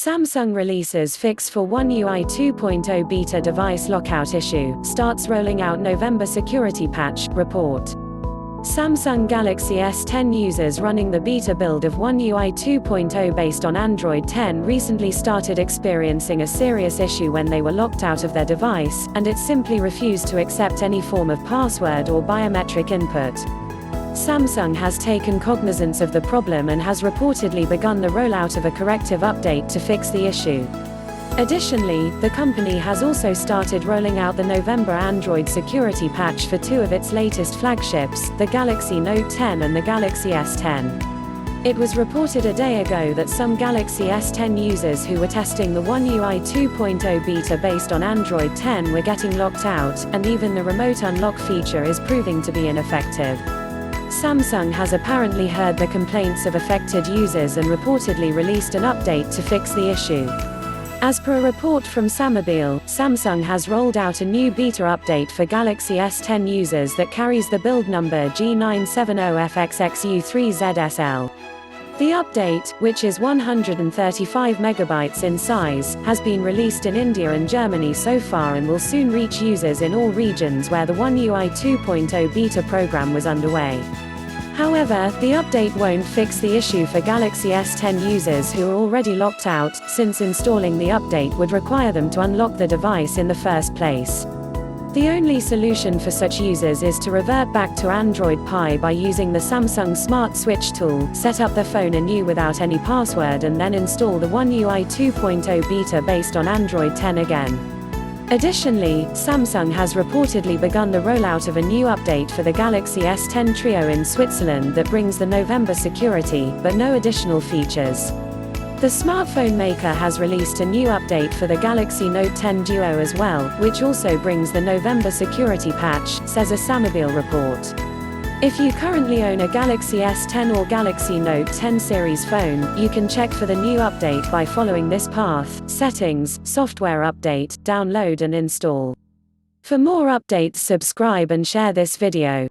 Samsung releases fix for One UI 2.0 beta device lockout issue, starts rolling out November security patch, report. Samsung Galaxy S10 users running the beta build of One UI 2.0 based on Android 10 recently started experiencing a serious issue when they were locked out of their device, and it simply refused to accept any form of password or biometric input. Samsung has taken cognizance of the problem and has reportedly begun the rollout of a corrective update to fix the issue. Additionally, the company has also started rolling out the November Android security patch for two of its latest flagships, the Galaxy Note 10 and the Galaxy S10. It was reported a day ago that some Galaxy S10 users who were testing the One UI 2.0 beta based on Android 10 were getting locked out, and even the remote unlock feature is proving to be ineffective. Samsung has apparently heard the complaints of affected users and reportedly released an update to fix the issue. As per a report from Samobile, Samsung has rolled out a new beta update for Galaxy S10 users that carries the build number G970FXXU3ZSL. The update, which is 135 megabytes in size, has been released in India and Germany so far and will soon reach users in all regions where the One UI 2.0 beta program was underway. However, the update won't fix the issue for Galaxy S10 users who are already locked out, since installing the update would require them to unlock the device in the first place. The only solution for such users is to revert back to Android Pie by using the Samsung Smart Switch tool, set up their phone anew without any password and then install the One UI 2.0 beta based on Android 10 again. Additionally, Samsung has reportedly begun the rollout of a new update for the Galaxy S10 Trio in Switzerland that brings the November security, but no additional features. The smartphone maker has released a new update for the Galaxy Note 10 Duo as well, which also brings the November security patch, says a Samobile report. If you currently own a Galaxy S10 or Galaxy Note 10 series phone, you can check for the new update by following this path: Settings, Software Update, Download and Install. For more updates, subscribe and share this video.